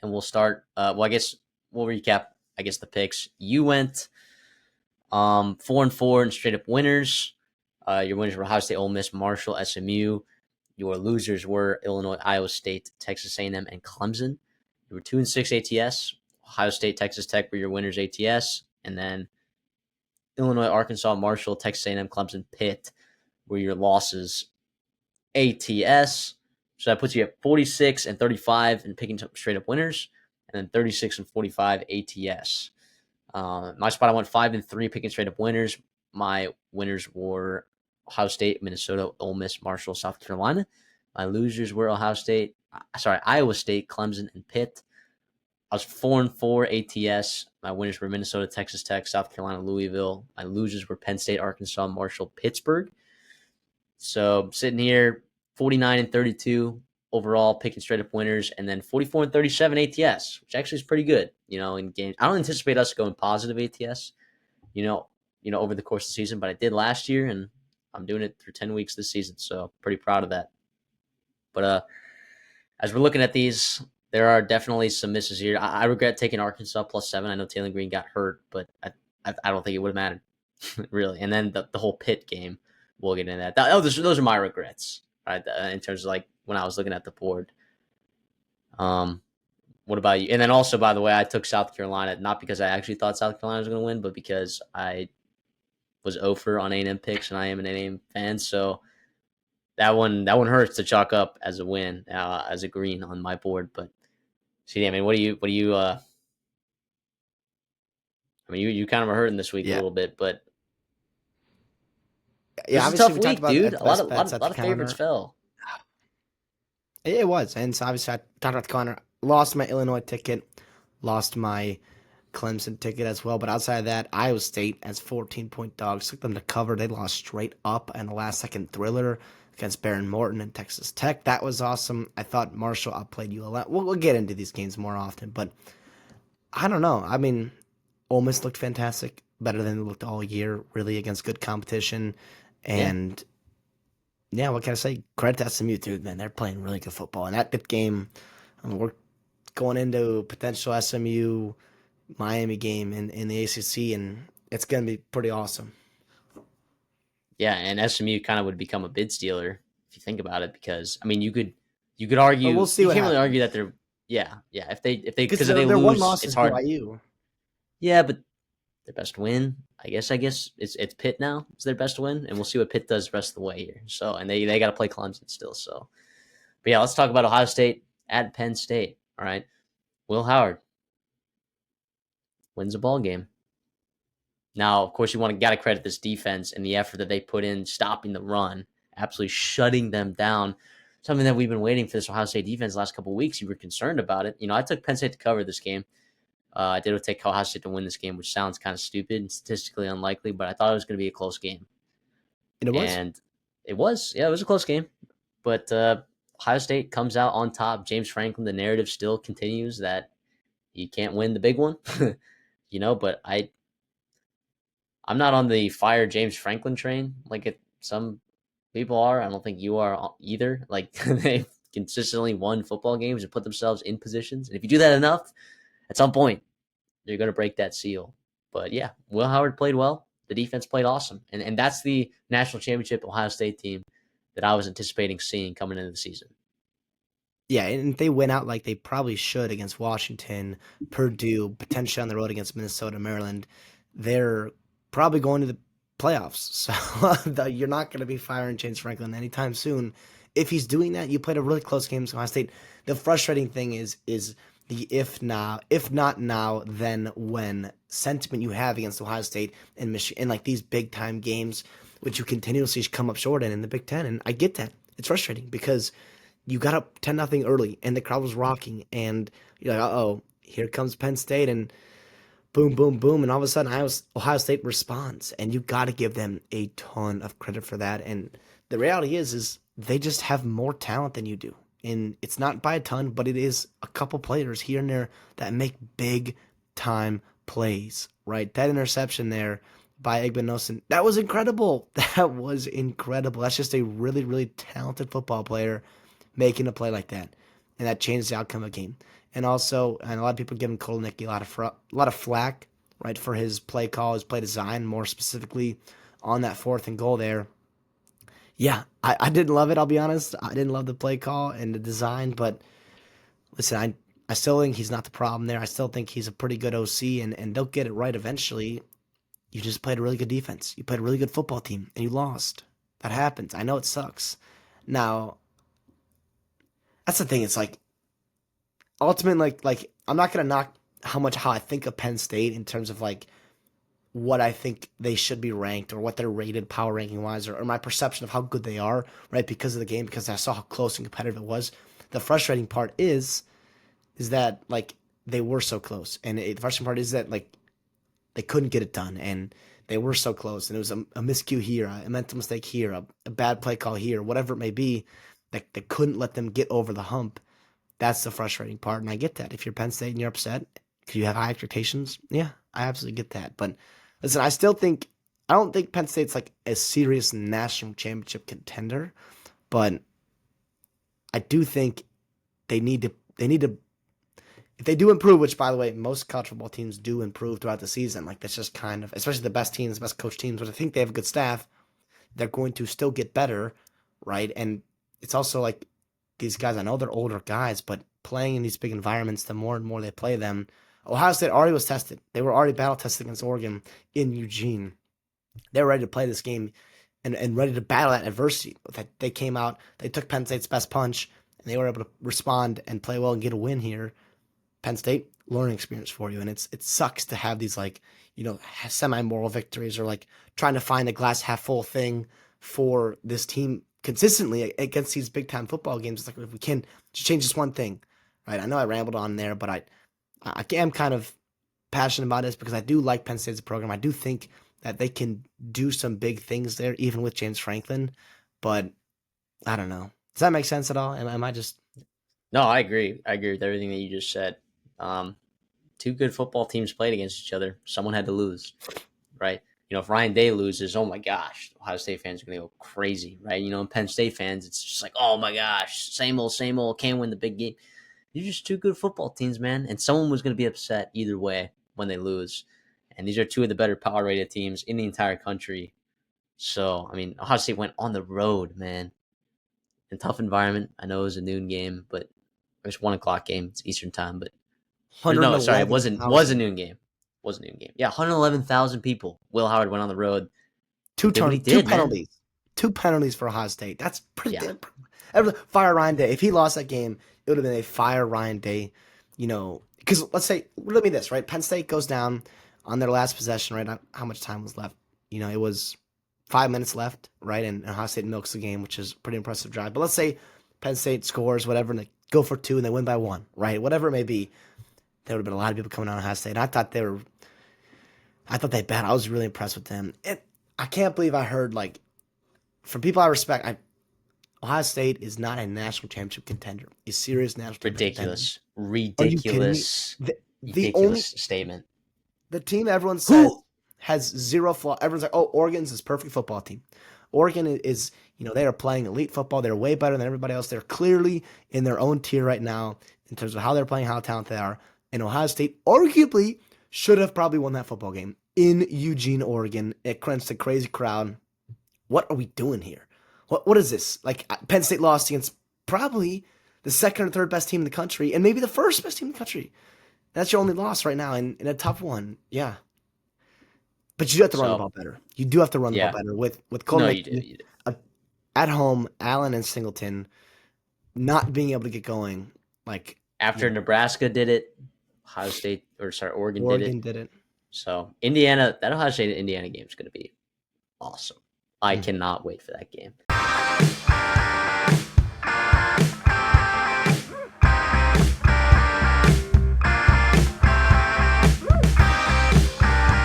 and we'll start. I guess we'll recap. I guess the picks. You went 4-4 and straight up winners. Your winners were Ohio State, Ole Miss, Marshall, SMU. Your losers were Illinois, Iowa State, Texas A&M, and Clemson. You were 2-6 ATS. Ohio State, Texas Tech were your winners ATS, and then Illinois, Arkansas, Marshall, Texas A&M, Clemson, Pitt were your losses ATS. So that puts you at 46-35 in picking straight up winners, and then 36-45 ATS. My spot, I went 5-3 picking straight up winners. My winners were Ohio State, Minnesota, Ole Miss, Marshall, South Carolina. My losers were Iowa State, Clemson, and Pitt. I was 4-4 ATS. My winners were Minnesota, Texas Tech, South Carolina, Louisville. My losers were Penn State, Arkansas, Marshall, Pittsburgh. So sitting here, 49-32 overall, picking straight up winners, and then 44-37 ATS, which actually is pretty good. In games, I don't anticipate us going positive ATS. Over the course of the season, but I did last year, and I'm doing it through 10 weeks this season, so pretty proud of that. But as we're looking at these, there are definitely some misses here. I regret taking Arkansas +7. I know Taylor Green got hurt, but I don't think it would have mattered, really. And then the whole Pitt game, we'll get into that. Those are my regrets, right? In terms of like when I was looking at the board. What about you? And then also, by the way, I took South Carolina, not because I actually thought South Carolina was going to win, but because I was 0 on A&M picks, and I am an A&M fan, so that one hurts to chalk up as a win, as a green on my board. But see, I mean, what do you? I mean, you kind of are hurting this week a little bit, but yeah, this is a tough week, dude. A lot of favorites fell. It was, and so obviously I talked about the corner. Lost my Illinois ticket, lost my Clemson ticket as well. But outside of that, Iowa State as 14-point dogs took them to cover. They lost straight up in a last-second thriller against Baron Morton and Texas Tech. That was awesome. I thought Marshall outplayed ULM. We'll get into these games more often, but I don't know. I mean, Ole Miss looked fantastic, better than they looked all year, really, against good competition. And yeah, what can I say? Credit to SMU, dude, man. They're playing really good football. And that game, we're going into potential SMU Miami game in the ACC, and it's going to be pretty awesome. Yeah, and SMU kind of would become a bid stealer if you think about it, because I mean, you could argue, we'll see. You can't really argue that they're if they because if they their lose, one loss it's is hard. BYU. Yeah, but their best win, I guess it's Pitt now. It's their best win, and we'll see what Pitt does the rest of the way here. So, and they got to play Clemson still. So, but yeah, let's talk about Ohio State at Penn State. All right, Will Howard wins a ball game. Now, of course, got to credit this defense and the effort that they put in stopping the run, absolutely shutting them down. Something that we've been waiting for this Ohio State defense the last couple of weeks. You were concerned about it. I took Penn State to cover this game. I did take Ohio State to win this game, which sounds kind of stupid and statistically unlikely, but I thought it was going to be a close game. And it was? And it was. Yeah, it was a close game. But Ohio State comes out on top. James Franklin, the narrative still continues that you can't win the big one. But I'm not on the fire James Franklin train like some people are. I don't think you are either. Like, they've consistently won football games and put themselves in positions. And if you do that enough, at some point, you're going to break that seal. But yeah, Will Howard played well. The defense played awesome. And that's the national championship Ohio State team that I was anticipating seeing coming into the season. Yeah, and if they went out like they probably should against Washington, Purdue, potentially on the road against Minnesota, Maryland, they're probably going to the playoffs. So you're not going to be firing James Franklin anytime soon. If he's doing that, you played a really close game against Ohio State. The frustrating thing is the if not now, then when sentiment you have against Ohio State and Michigan in like these big time games, which you continuously come up short in the Big Ten. And I get that. It's frustrating because you got up 10-0 early and the crowd was rocking and you're like, uh-oh, here comes Penn State, and boom, boom, boom. And all of a sudden Ohio State responds, and you got to give them a ton of credit for that. And the reality is they just have more talent than you do. And it's not by a ton, but it is a couple players here and there that make big time plays, right? That interception there by Igbenogson, that was incredible. That was incredible. That's just a really, really talented football player making a play like that. And that changed the outcome of the game. and a lot of people give him Kolnicki a lot of flack, right, for his play call, his play design, more specifically on that 4th and goal there. Yeah, I didn't love it. I'll be honest. I didn't love the play call and the design, but listen, I still think he's not the problem there. I still think he's a pretty good OC, and they'll get it right eventually. You just played a really good defense. You played a really good football team, and you lost. That happens. I know it sucks. Now, that's the thing. It's like ultimately, like I'm not gonna knock how I think of Penn State in terms of like what I think they should be ranked or what they're rated power ranking wise or my perception of how good they are, right? Because of the game, because I saw how close and competitive it was. The frustrating part is that like they were so close, and the frustrating part is that like they couldn't get it done, and they were so close, and it was a miscue here, a mental mistake here, a bad play call here, whatever it may be, that they couldn't let them get over the hump. That's the frustrating part, and I get that. If you're Penn State and you're upset because you have high expectations, yeah, I absolutely get that. But listen, I don't think Penn State's like a serious national championship contender, but I do think they need to if they do improve, which by the way, most college football teams do improve throughout the season. Like that's just kind of, especially the best teams, the best coach teams, but I think they have a good staff. They're going to still get better, right? And it's also like these guys, I know they're older guys, but playing in these big environments, the more and more they play them. Ohio State already was tested. They were already battle tested against Oregon in Eugene. They were ready to play this game and ready to battle that adversity. They came out, they took Penn State's best punch, and they were able to respond and play well and get a win here. Penn State, learning experience for you. And it sucks to have these like, semi-moral victories or like trying to find a glass half full thing for this team consistently against these big time football games. It's like if we can just change this one thing, right? I know I rambled on there, but I am kind of passionate about this because I do like Penn State as a program. I do think that they can do some big things there, even with James Franklin. But I don't know. Does that make sense at all? Am I just No, I agree. I agree with everything that you just said. Um, Two good football teams played against each other. Someone had to lose, right? If Ryan Day loses, oh my gosh, Ohio State fans are going to go crazy, right? And Penn State fans, it's just like, oh my gosh, same old, can't win the big game. These are just two good football teams, man. And someone was going to be upset either way when they lose. And these are two of the better power rated teams in the entire country. So, I mean, Ohio State went on the road, man. In a tough environment. I know it was a noon game, but it was 1 o'clock game. It's Eastern time, but no, sorry, it was a noon game. Was a noon game. Yeah, 111,000 people. Will Howard went on the road. two Did what he two did, man. penalties? Two penalties for Ohio State. That's pretty Yeah, good. Fire Ryan Day. If he lost that game, it would have been a fire Ryan Day. Because let me this, right? Penn State goes down on their last possession, right? How much time was left? It was 5 minutes left, right? And Ohio State milks the game, which is a pretty impressive drive. But let's say Penn State scores, whatever, and they go for two and they win by one, right? Whatever it may be, there would have been a lot of people coming on Ohio State. I thought they bet. I was really impressed with them. I can't believe I heard, like, from people I respect, Ohio State is not a national championship contender. A serious national championship contender. Are you kidding me? The only ridiculous statement. the team everyone says Who? has zero flaw. Everyone's like, oh, Oregon's this perfect football team. Oregon is, they are playing elite football. They're way better than everybody else. They're clearly in their own tier right now in terms of how they're playing, how talented they are. And Ohio State arguably should have probably won that football game in Eugene, Oregon. It crunched a crazy crowd. What are we doing here? What is this? Like, Penn State lost against probably the second or third best team in the country and maybe the first best team in the country. That's your only loss right now in a tough one. Yeah. But you do have to run the ball better. You do have to run the ball better with Cole No, McKee at home, Allen and Singleton not being able to get going. Like after Nebraska did it, Oregon did it. Oregon did it. So that Ohio State Indiana game is going to be awesome. I cannot wait for that game.